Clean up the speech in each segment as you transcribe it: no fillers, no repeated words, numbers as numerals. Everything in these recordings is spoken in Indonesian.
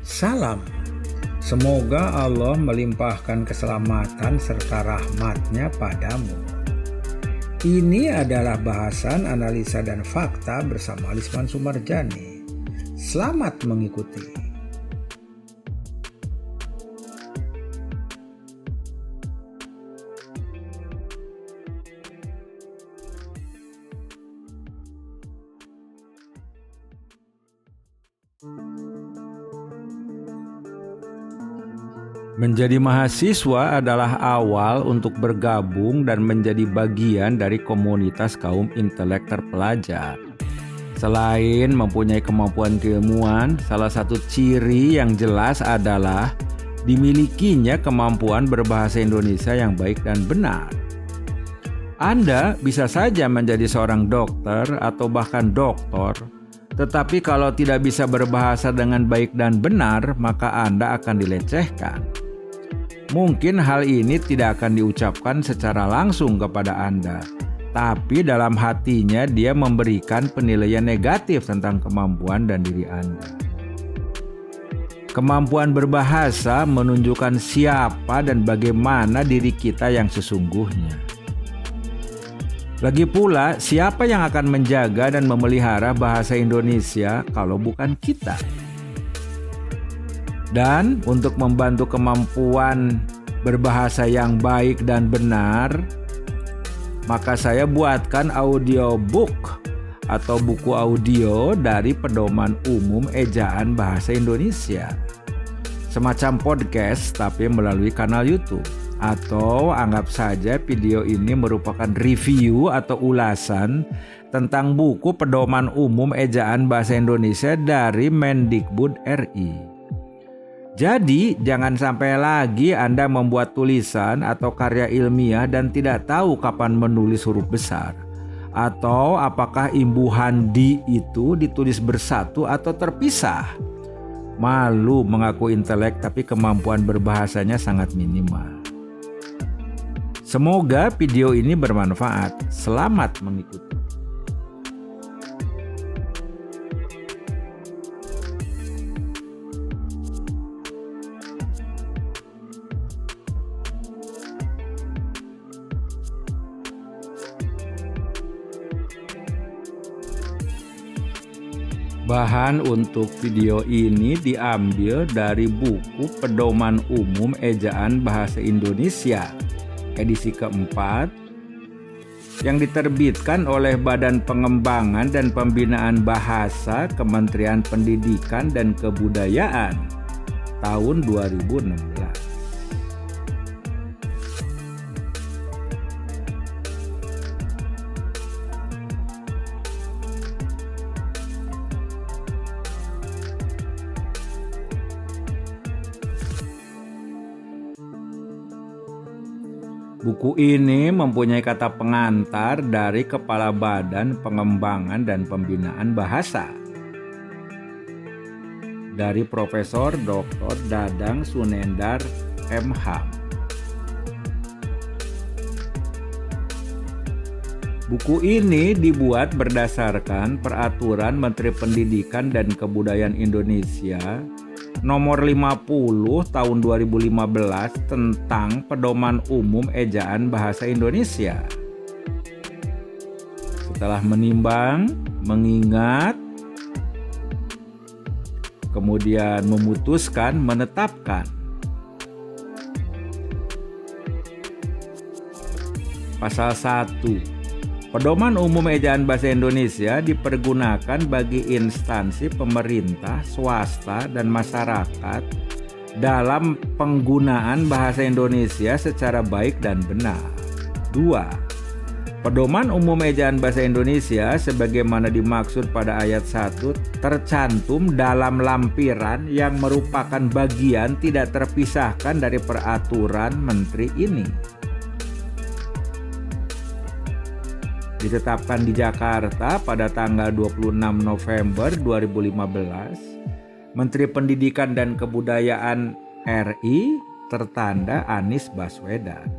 Salam. Semoga Allah melimpahkan keselamatan serta rahmat-Nya padamu. Ini adalah bahasan analisa dan fakta bersama Lisman Sumarjani. Selamat mengikuti. Menjadi mahasiswa adalah awal untuk bergabung dan menjadi bagian dari komunitas kaum intelek terpelajar. Selain mempunyai kemampuan keilmuan, salah satu ciri yang jelas adalah dimilikinya kemampuan berbahasa Indonesia yang baik dan benar. Anda bisa saja menjadi seorang dokter atau bahkan doktor, tetapi kalau tidak bisa berbahasa dengan baik dan benar, maka Anda akan dilecehkan. Mungkin hal ini tidak akan diucapkan secara langsung kepada Anda, tapi dalam hatinya dia memberikan penilaian negatif tentang kemampuan dan diri Anda. Kemampuan berbahasa menunjukkan siapa dan bagaimana diri kita yang sesungguhnya. Lagi pula, siapa yang akan menjaga dan memelihara bahasa Indonesia kalau bukan kita? Dan untuk membantu kemampuan berbahasa yang baik dan benar, maka saya buatkan audiobook atau buku audio dari Pedoman Umum Ejaan Bahasa Indonesia. Semacam podcast tapi melalui kanal YouTube. Atau anggap saja video ini merupakan review atau ulasan tentang buku Pedoman Umum Ejaan Bahasa Indonesia dari Mendikbud RI. Jadi, jangan sampai lagi Anda membuat tulisan atau karya ilmiah dan tidak tahu kapan menulis huruf besar. Atau apakah imbuhan di itu ditulis bersatu atau terpisah. Malu mengaku intelek tapi kemampuan berbahasanya sangat minimal. Semoga video ini bermanfaat. Selamat mengikuti. Bahan untuk video ini diambil dari buku Pedoman Umum Ejaan Bahasa Indonesia edisi keempat yang diterbitkan oleh Badan Pengembangan dan Pembinaan Bahasa Kementerian Pendidikan dan Kebudayaan tahun 2016. Buku ini mempunyai kata pengantar dari Kepala Badan Pengembangan dan Pembinaan Bahasa dari Profesor Dr. Dadang Sunendar MH. Buku ini dibuat berdasarkan Peraturan Menteri Pendidikan dan Kebudayaan Indonesia Nomor 50 tahun 2015 tentang Pedoman Umum Ejaan Bahasa Indonesia. Setelah menimbang, mengingat, kemudian memutuskan, menetapkan. Pasal 1. Pedoman Umum Ejaan Bahasa Indonesia dipergunakan bagi instansi pemerintah, swasta, dan masyarakat dalam penggunaan bahasa Indonesia secara baik dan benar. 2. Pedoman Umum Ejaan Bahasa Indonesia sebagaimana dimaksud pada ayat 1 tercantum dalam lampiran yang merupakan bagian tidak terpisahkan dari peraturan menteri ini. Ditetapkan di Jakarta pada tanggal 26 November 2015, Menteri Pendidikan dan Kebudayaan RI tertanda Anies Baswedan.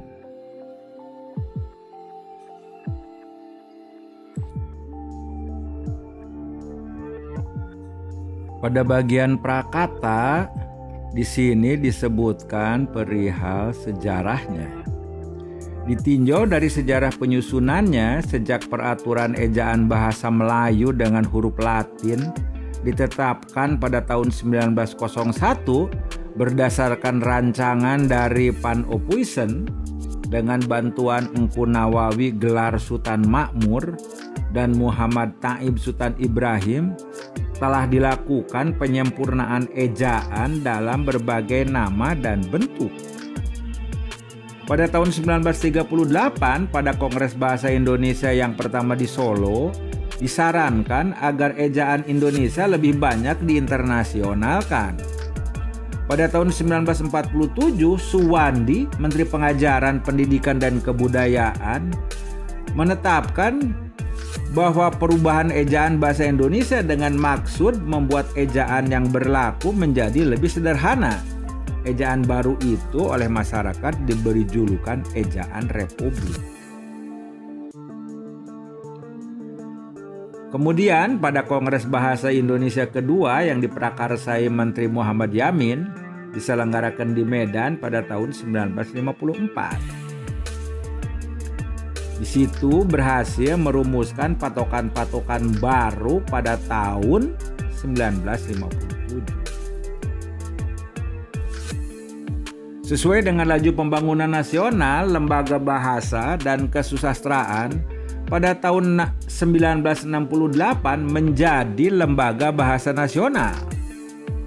Pada bagian prakata di sini disebutkan perihal sejarahnya. Ditinjau dari sejarah penyusunannya sejak peraturan ejaan bahasa Melayu dengan huruf Latin ditetapkan pada tahun 1901 berdasarkan rancangan dari Van Ophuijsen dengan bantuan Engku Nawawi gelar Sultan Makmur dan Muhammad Taib Sultan Ibrahim, telah dilakukan penyempurnaan ejaan dalam berbagai nama dan bentuk. Pada tahun 1938 pada Kongres Bahasa Indonesia yang pertama di Solo, disarankan agar ejaan Indonesia lebih banyak diinternasionalkan. Pada tahun 1947, Suwandi, Menteri Pengajaran, Pendidikan dan Kebudayaan, menetapkan bahwa perubahan ejaan bahasa Indonesia dengan maksud membuat ejaan yang berlaku menjadi lebih sederhana. Ejaan baru itu oleh masyarakat diberi julukan ejaan Republik. Kemudian pada Kongres Bahasa Indonesia kedua yang diprakarsai Menteri Muhammad Yamin diselenggarakan di Medan pada tahun 1954. Di situ berhasil merumuskan patokan-patokan baru pada tahun 1957. Sesuai dengan laju pembangunan nasional, Lembaga Bahasa dan Kesusastraan pada tahun 1968 menjadi Lembaga Bahasa Nasional.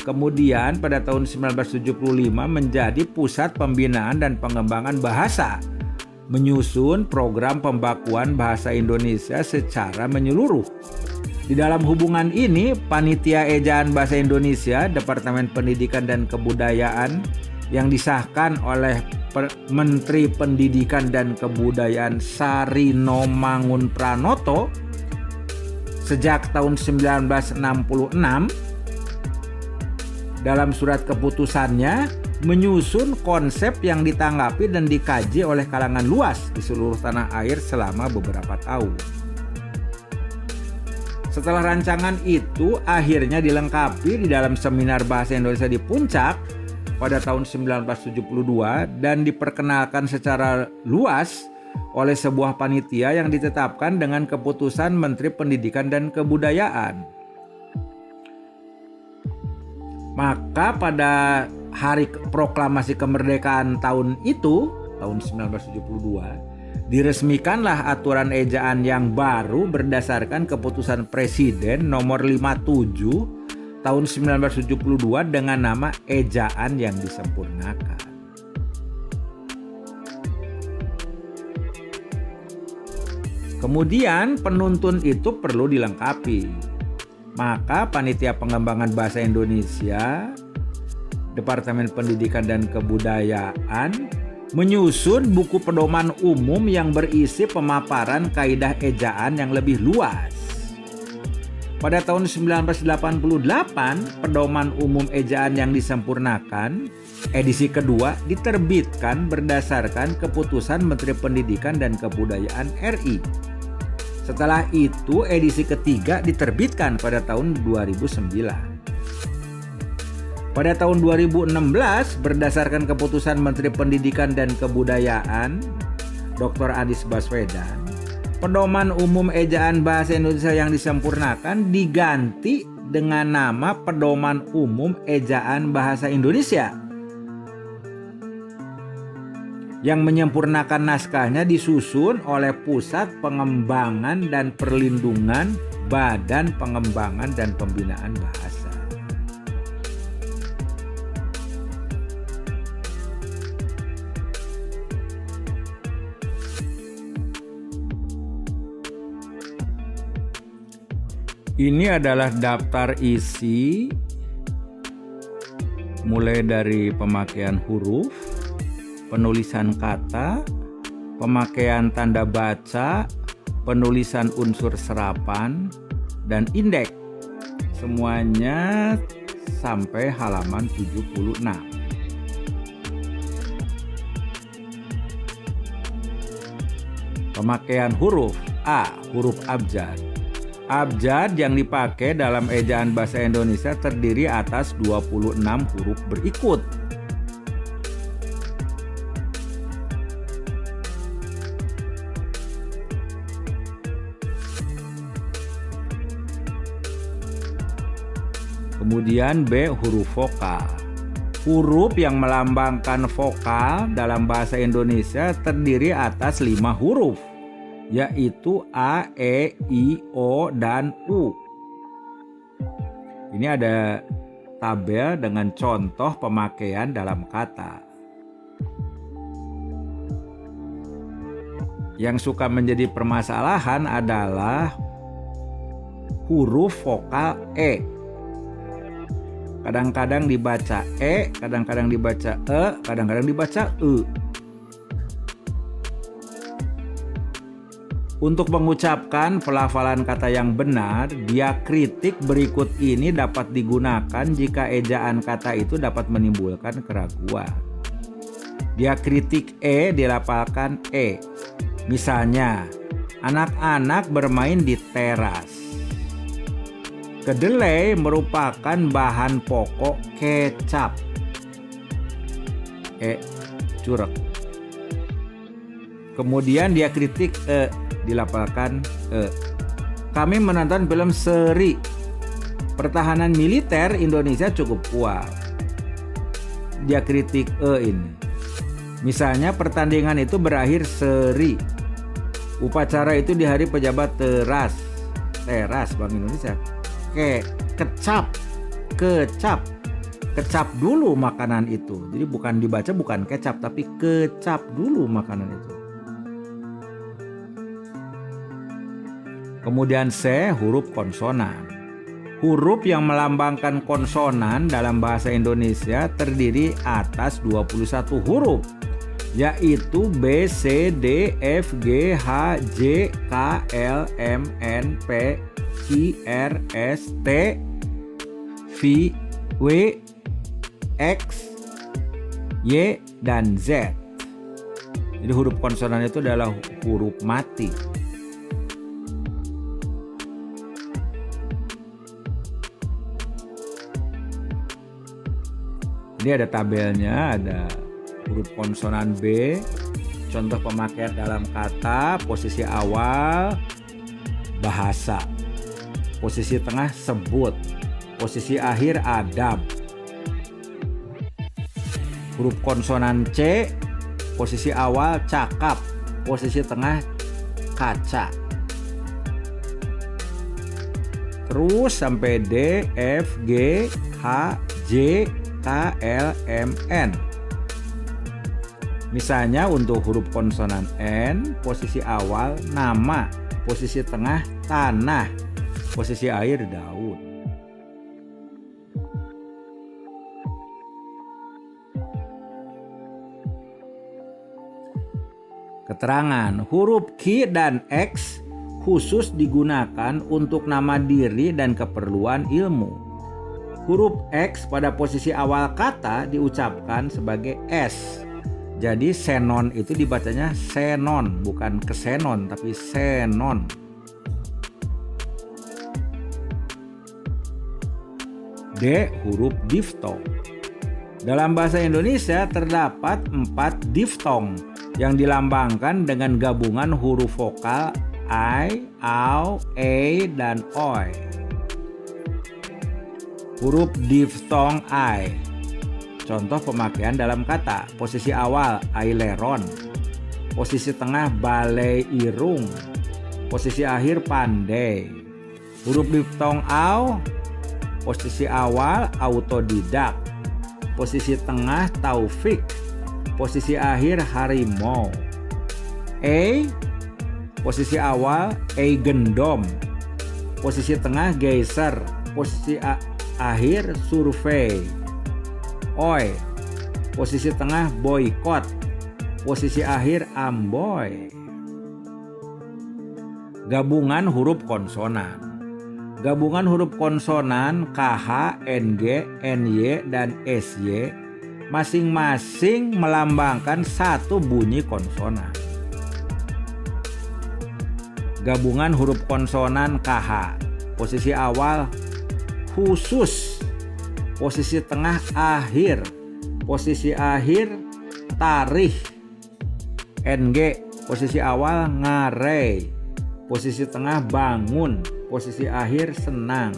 Kemudian pada tahun 1975 menjadi Pusat Pembinaan dan Pengembangan Bahasa, menyusun program pembakuan bahasa Indonesia secara menyeluruh. Di dalam hubungan ini, Panitia Ejaan Bahasa Indonesia, Departemen Pendidikan dan Kebudayaan yang disahkan oleh Menteri Pendidikan dan Kebudayaan Sarino Mangunpranoto sejak tahun 1966 dalam surat keputusannya menyusun konsep yang ditanggapi dan dikaji oleh kalangan luas di seluruh tanah air selama beberapa tahun. Setelah rancangan itu akhirnya dilengkapi di dalam Seminar Bahasa Indonesia di Puncak pada tahun 1972 dan diperkenalkan secara luas oleh sebuah panitia yang ditetapkan dengan keputusan Menteri Pendidikan dan Kebudayaan. Maka pada hari proklamasi kemerdekaan tahun itu, tahun 1972, diresmikanlah aturan ejaan yang baru berdasarkan keputusan Presiden nomor 57 tahun 1972 dengan nama ejaan yang disempurnakan. Kemudian penuntun itu perlu dilengkapi. Maka Panitia Pengembangan Bahasa Indonesia, Departemen Pendidikan dan Kebudayaan menyusun buku pedoman umum yang berisi pemaparan kaidah ejaan yang lebih luas. Pada tahun 1988, Pedoman Umum Ejaan yang disempurnakan, edisi kedua diterbitkan berdasarkan keputusan Menteri Pendidikan dan Kebudayaan RI. Setelah itu, edisi ketiga diterbitkan pada tahun 2009. Pada tahun 2016, berdasarkan keputusan Menteri Pendidikan dan Kebudayaan, Dr. Anies Baswedan, Pedoman Umum Ejaan Bahasa Indonesia yang disempurnakan diganti dengan nama Pedoman Umum Ejaan Bahasa Indonesia. Yang menyempurnakan naskahnya disusun oleh Pusat Pengembangan dan Perlindungan Badan Pengembangan dan Pembinaan Bahasa. Ini adalah daftar isi mulai dari pemakaian huruf, penulisan kata, pemakaian tanda baca, penulisan unsur serapan, dan indeks. Semuanya sampai halaman 76. Pemakaian huruf A. Huruf abjad. Abjad yang dipakai dalam ejaan bahasa Indonesia terdiri atas 26 huruf berikut. Kemudian B, huruf vokal. Huruf yang melambangkan vokal dalam bahasa Indonesia terdiri atas 5 huruf, yaitu A, E, I, O, dan U. Ini ada tabel dengan contoh pemakaian dalam kata. Yang suka menjadi permasalahan adalah huruf vokal E. Kadang-kadang dibaca E, kadang-kadang dibaca E, kadang-kadang dibaca E. Untuk mengucapkan pelafalan kata yang benar, diakritik berikut ini dapat digunakan jika ejaan kata itu dapat menimbulkan keraguan. Diakritik E dilafalkan E. Misalnya, anak-anak bermain di teras. Kedelai merupakan bahan pokok kecap. Curek. Kemudian diakritik E dilafalkan E. Kami menonton film seri. Pertahanan militer Indonesia cukup kuat. Diakritik E ini. Misalnya pertandingan itu berakhir seri. Upacara itu di hari pejabat teras Bank Indonesia. Kecap dulu makanan itu. Jadi bukan dibaca bukan kecap, tapi kecap dulu makanan itu. Kemudian C, huruf konsonan. Huruf yang melambangkan konsonan dalam bahasa Indonesia terdiri atas 21 huruf, yaitu B, C, D, F, G, H, J, K, L, M, N, P, I, R, S, T, V, W, X, Y, dan Z. Jadi huruf konsonan itu adalah huruf mati. Ini ada tabelnya, ada huruf konsonan B, contoh pemakaian dalam kata, posisi awal bahasa, posisi tengah sebut, posisi akhir adab. Huruf konsonan C, posisi awal cakap, posisi tengah kaca. Terus sampai D, F, G, H, J, K, L, M, N. Misalnya untuk huruf konsonan N, posisi awal nama, posisi tengah tanah, posisi akhir daun. Keterangan, huruf Q dan X khusus digunakan untuk nama diri dan keperluan ilmu. Huruf X pada posisi awal kata diucapkan sebagai S. Jadi senon itu dibacanya senon, bukan kesenon tapi senon. D, huruf diftong. Dalam bahasa Indonesia terdapat 4 diftong yang dilambangkan dengan gabungan huruf vokal I, AU, E, dan OI. Huruf diftong I. Contoh pemakaian dalam kata, posisi awal aileron, posisi tengah balai irung, posisi akhir pandai. Huruf diftong AU, posisi awal autodidak, posisi tengah taufik, posisi akhir harimau. E, posisi awal eigendom, posisi tengah geyser, posisi akhir survei. Oi, posisi tengah boykot, posisi akhir amboy. Gabungan huruf konsonan. Gabungan huruf konsonan KH, NG, NY, dan SY masing-masing melambangkan satu bunyi konsonan. gabungan huruf konsonan KH. Posisi awal khusus, posisi tengah akhir, posisi akhir tarikh. NG, posisi awal ngare, posisi tengah bangun, posisi akhir senang.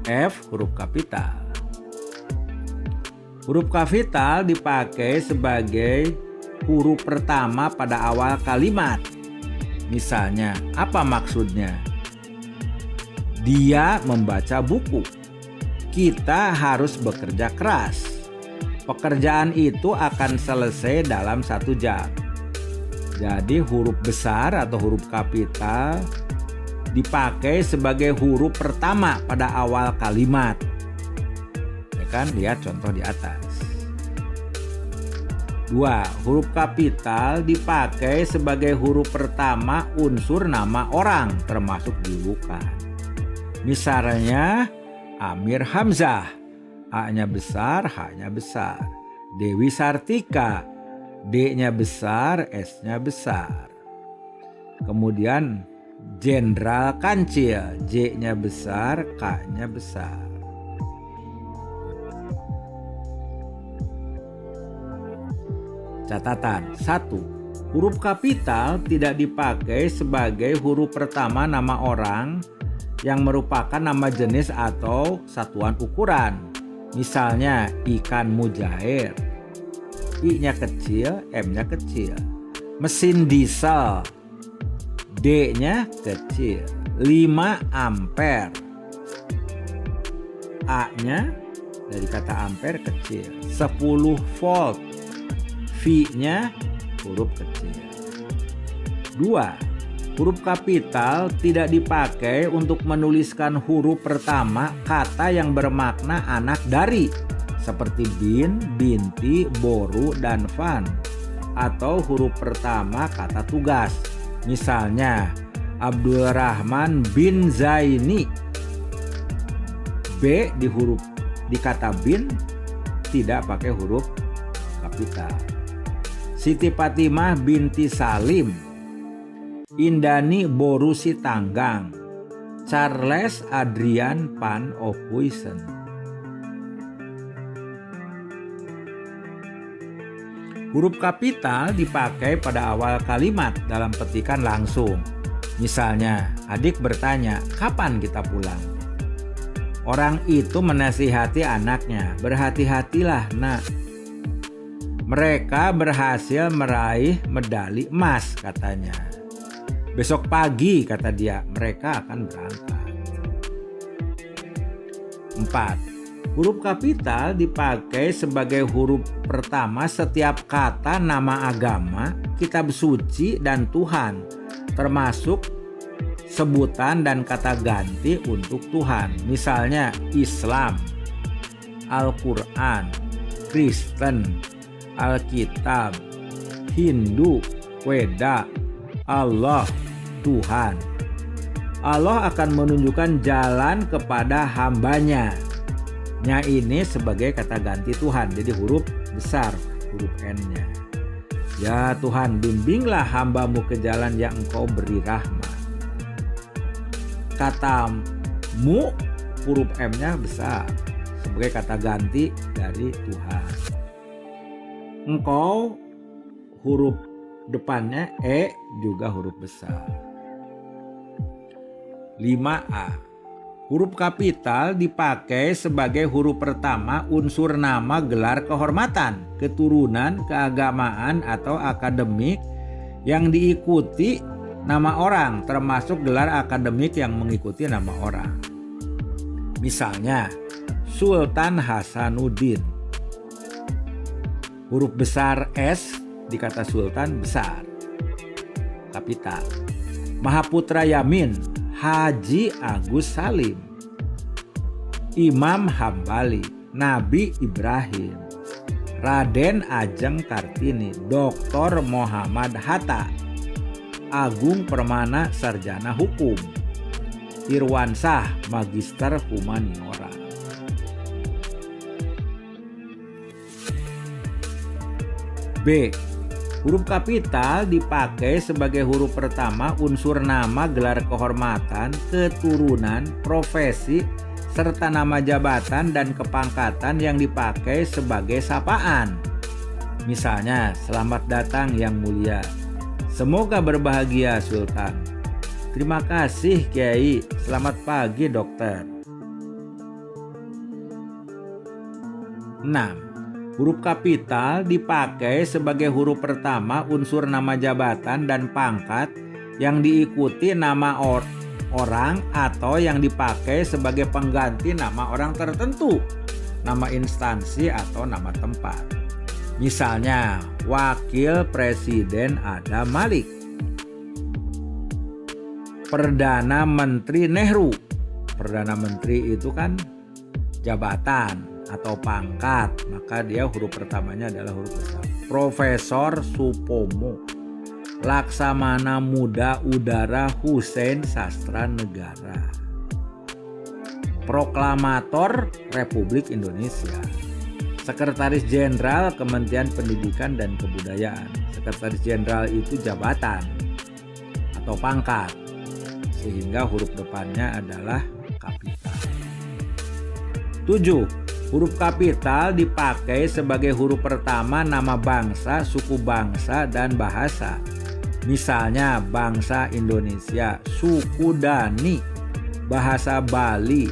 F, huruf kapital. Huruf kapital dipakai sebagai huruf pertama pada awal kalimat. Misalnya, apa maksudnya? Dia membaca buku. Kita harus bekerja keras. Pekerjaan itu akan selesai dalam 1 jam. Jadi huruf besar atau huruf kapital dipakai sebagai huruf pertama pada awal kalimat. Ya kan, lihat contoh di atas. 2. Huruf kapital dipakai sebagai huruf pertama unsur nama orang termasuk julukan. Misalnya Amir Hamzah, A-nya besar, H-nya besar. Dewi Sartika, D-nya besar, S-nya besar. Kemudian Jenderal Kancil, J-nya besar, K-nya besar. Catatan 1. Huruf kapital tidak dipakai sebagai huruf pertama nama orang yang merupakan nama jenis atau satuan ukuran. Misalnya ikan mujair, I-nya kecil, M-nya kecil. Mesin diesel, D-nya kecil. 5 ampere, A-nya dari kata ampere kecil. 10 volt, V-nya huruf kecil. 2. Huruf kapital tidak dipakai untuk menuliskan huruf pertama kata yang bermakna anak dari, seperti bin, binti, boru, dan van, atau huruf pertama kata tugas. Misalnya Abdul Rahman bin Zaini. B di kata bin tidak pakai huruf kapital. Siti Fatimah binti Salim. Indani Boru Sitanggang. Charles Adrian Van Ophuijsen. Huruf kapital dipakai pada awal kalimat dalam petikan langsung. Misalnya, adik bertanya, kapan kita pulang? Orang itu menasihati anaknya, berhati-hatilah nak. Mereka berhasil meraih medali emas katanya. Besok pagi kata dia, mereka akan berangkat. 4. Huruf kapital dipakai sebagai huruf pertama setiap kata nama agama, kitab suci, dan Tuhan, termasuk sebutan dan kata ganti untuk Tuhan. Misalnya Islam, Al-Quran, Kristen, Alkitab, Hindu, Weda, Allah, Tuhan. Allah akan menunjukkan jalan kepada hambanya. Nya ini sebagai kata ganti Tuhan, jadi huruf besar, huruf N-nya. Ya Tuhan, bimbinglah hambamu ke jalan yang engkau beri rahmat. Kata mu, huruf M-nya besar, sebagai kata ganti dari Tuhan. Engkau, huruf depannya E juga huruf besar. 5A. Huruf kapital dipakai sebagai huruf pertama unsur nama gelar kehormatan, keturunan, keagamaan, atau akademik yang diikuti nama orang, termasuk gelar akademik yang mengikuti nama orang. Misalnya, Sultan Hasanuddin. Huruf besar S di kata Sultan besar, kapital. Mahaputra Yamin, Haji Agus Salim. Imam Hambali, Nabi Ibrahim. Raden Ajeng Kartini, Dr. Muhammad Hatta. Agung Permana, Sarjana Hukum. Irwansah, Magister Humaniora. B. Huruf kapital dipakai sebagai huruf pertama unsur nama, gelar kehormatan, keturunan, profesi, serta nama jabatan dan kepangkatan yang dipakai sebagai sapaan. Misalnya, selamat datang yang mulia. Semoga berbahagia Sultan. Terima kasih Kiai. Selamat pagi dokter. 6. Huruf kapital dipakai sebagai huruf pertama unsur nama jabatan dan pangkat yang diikuti nama orang atau yang dipakai sebagai pengganti nama orang tertentu, nama instansi atau nama tempat. Misalnya, Wakil Presiden Adam Malik, Perdana Menteri Nehru. Perdana Menteri itu kan jabatan atau pangkat, maka dia huruf pertamanya adalah huruf pertama. Profesor Supomo, Laksamana Muda Udara Hussein Sastra Negara, Proklamator Republik Indonesia, Sekretaris Jenderal Kementerian Pendidikan dan Kebudayaan. Sekretaris Jenderal itu jabatan atau pangkat, sehingga huruf depannya adalah kapital. 7. Huruf kapital dipakai sebagai huruf pertama nama bangsa, suku bangsa, dan bahasa. Misalnya bangsa Indonesia, suku Dani, bahasa Bali.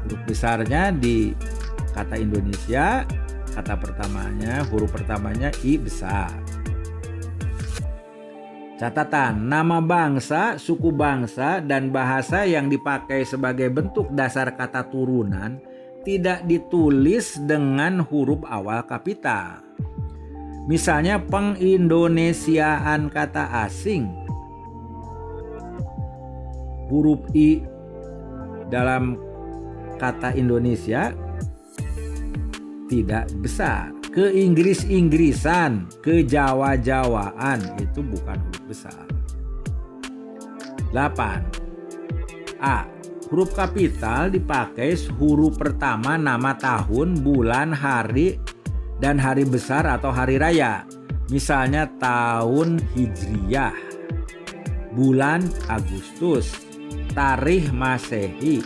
Huruf besarnya di kata Indonesia, kata pertamanya, huruf pertamanya I besar. Catatan, nama bangsa, suku bangsa, dan bahasa yang dipakai sebagai bentuk dasar kata turunan tidak ditulis dengan huruf awal kapital. Misalnya pengindonesiaan kata asing, huruf I dalam kata Indonesia tidak besar. Ke-Inggris-Inggrisan, ke-Jawa-Jawaan itu bukan huruf besar. 8. A. Huruf kapital dipakai huruf pertama nama tahun, bulan, hari, dan hari besar atau hari raya. Misalnya tahun Hijriyah, bulan Agustus, tarikh Masehi,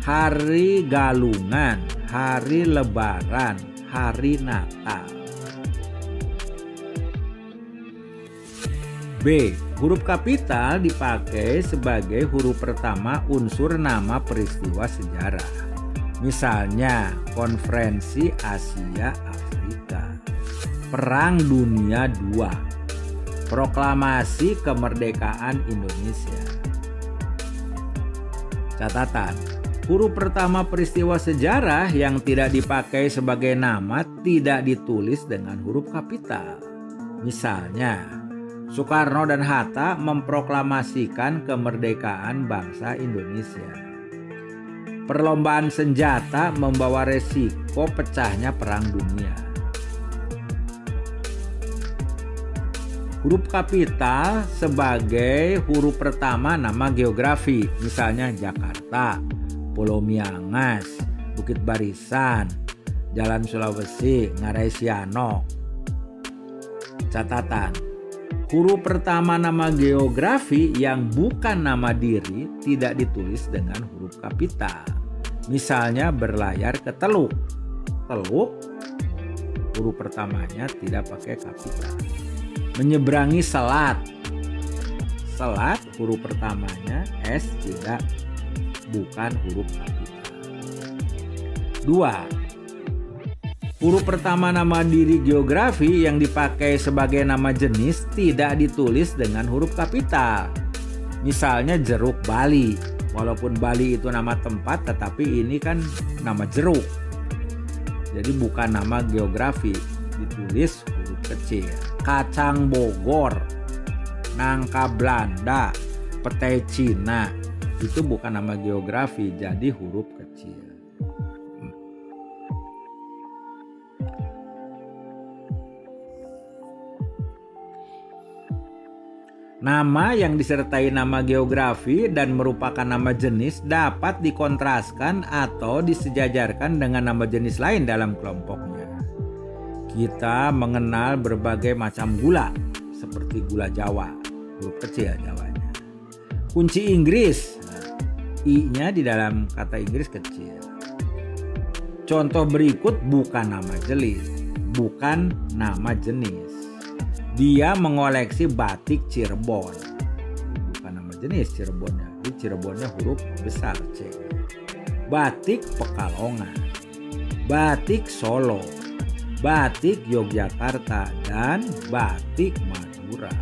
hari Galungan, hari Lebaran, hari Natal. B. Huruf kapital dipakai sebagai huruf pertama unsur nama peristiwa sejarah. Misalnya Konferensi Asia Afrika, Perang Dunia II, Proklamasi Kemerdekaan Indonesia. Catatan, huruf pertama peristiwa sejarah yang tidak dipakai sebagai nama tidak ditulis dengan huruf kapital. Misalnya Soekarno dan Hatta memproklamasikan kemerdekaan bangsa Indonesia. Perlombaan senjata membawa resiko pecahnya perang dunia. Huruf kapital sebagai huruf pertama nama geografi, misalnya Jakarta, Pulau Miangas, Bukit Barisan, Jalan Sulawesi, Ngarai Sianok. Catatan, huruf pertama nama geografi yang bukan nama diri tidak ditulis dengan huruf kapital. Misalnya berlayar ke Teluk. Teluk, huruf pertamanya tidak pakai kapital. Menyeberangi selat. Selat, huruf pertamanya S tidak bukan huruf kapital. 2. Huruf pertama nama diri geografi yang dipakai sebagai nama jenis tidak ditulis dengan huruf kapital. Misalnya jeruk Bali. Walaupun Bali itu nama tempat, tetapi ini kan nama jeruk. Jadi bukan nama geografi, ditulis huruf kecil. Kacang Bogor, nangka Belanda, petai Cina, itu bukan nama geografi, jadi huruf kecil. Nama yang disertai nama geografi dan merupakan nama jenis dapat dikontraskan atau disejajarkan dengan nama jenis lain dalam kelompoknya. kita mengenal berbagai macam gula, seperti gula Jawa, huruf kecil Jawanya. Kunci Inggris, I-nya di dalam kata Inggris kecil. Contoh berikut bukan nama jenis. Dia mengoleksi batik Cirebon. Bukan nama jenis Cirebonnya. Di Cirebonnya huruf besar C. Batik Pekalongan, batik Solo, batik Yogyakarta, dan batik Madura.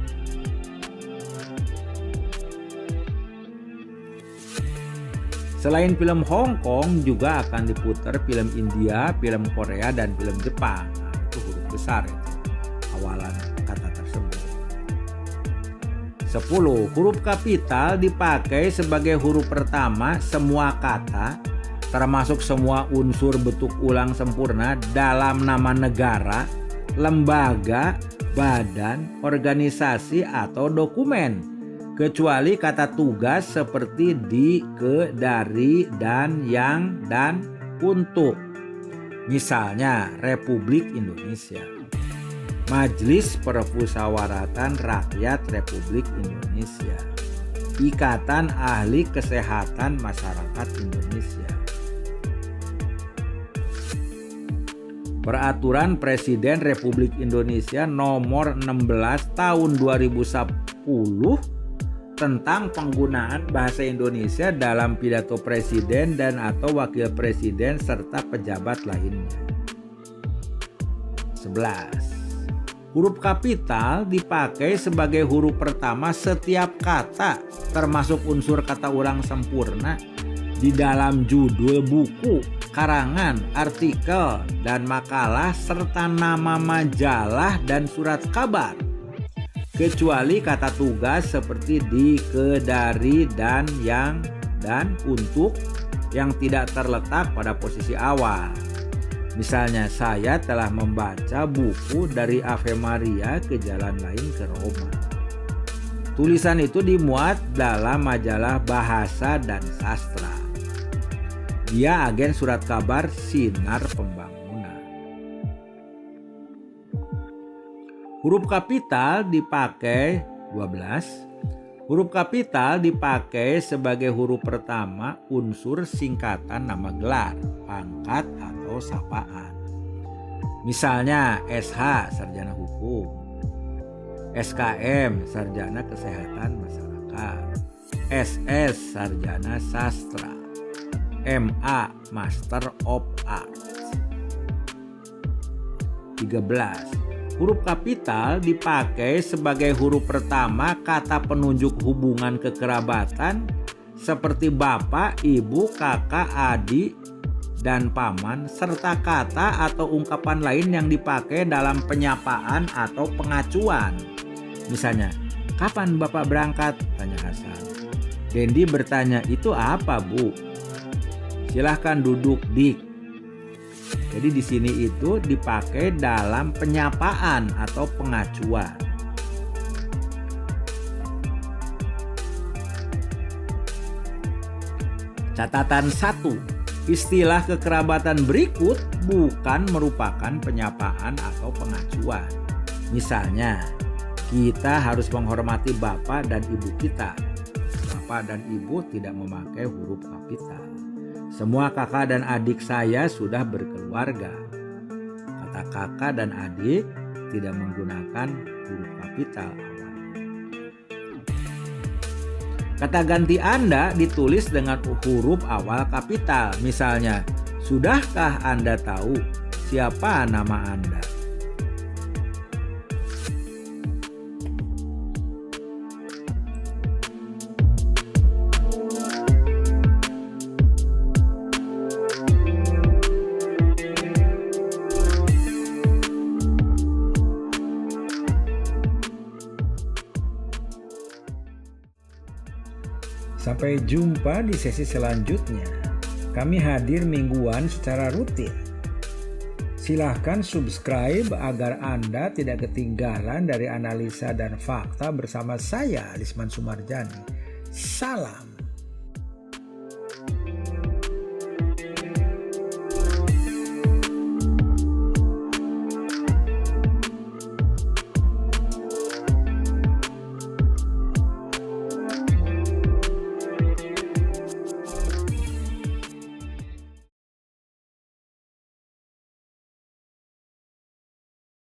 Selain film Hong Kong juga akan diputar film India, film Korea, dan film Jepang. Nah, itu huruf besar itu awalan kata tersebut. 10. Huruf kapital dipakai sebagai huruf pertama semua kata, termasuk semua unsur bentuk ulang sempurna dalam nama negara, lembaga, badan, organisasi, atau dokumen, kecuali kata tugas seperti di, ke, dari, dan, yang, dan, untuk. Misalnya Republik Indonesia, Majelis Permusyawaratan Rakyat Republik Indonesia, Ikatan Ahli Kesehatan Masyarakat Indonesia. Peraturan Presiden Republik Indonesia nomor 16 tahun 2010 tentang penggunaan bahasa Indonesia dalam pidato presiden dan atau wakil presiden serta pejabat lainnya. 11. Huruf kapital dipakai sebagai huruf pertama setiap kata, termasuk unsur kata ulang sempurna, di dalam judul buku, karangan, artikel, dan makalah, serta nama majalah dan surat kabar, kecuali kata tugas seperti di, ke, dari, dan, yang, dan, untuk, yang tidak terletak pada posisi awal. Misalnya, saya telah membaca buku dari Ave Maria ke jalan lain ke Roma. Tulisan itu dimuat dalam majalah Bahasa dan Sastra. Dia agen surat kabar Sinar Pembangunan. Huruf kapital dipakai 12. Huruf kapital dipakai sebagai huruf pertama unsur singkatan nama gelar, pangkat, atau sapaan. Misalnya SH Sarjana Hukum, SKM Sarjana Kesehatan Masyarakat, SS Sarjana Sastra, MA Master of Arts. 13. Huruf kapital dipakai sebagai huruf pertama kata penunjuk hubungan kekerabatan seperti bapak, ibu, kakak, adik, dan paman, serta kata atau ungkapan lain yang dipakai dalam penyapaan atau pengacuan. Misalnya, kapan bapak berangkat? Tanya Hasan. Dendi bertanya, itu apa, Bu? Silahkan duduk, Dik. Jadi di sini itu dipakai dalam penyapaan atau pengacuan. Catatan 1. Istilah kekerabatan berikut bukan merupakan penyapaan atau pengacuan. Misalnya, kita harus menghormati bapak dan ibu kita. Bapak dan ibu tidak memakai huruf kapital. Semua kakak dan adik saya sudah berkeluarga. Kata kakak dan adik tidak menggunakan huruf kapital awal. Kata ganti Anda ditulis dengan huruf awal kapital. Misalnya, sudahkah Anda tahu siapa nama Anda? Sampai jumpa di sesi selanjutnya. Kami hadir mingguan secara rutin. Silahkan subscribe agar Anda tidak ketinggalan dari analisa dan fakta bersama saya, Lisman Sumarjani. Salam.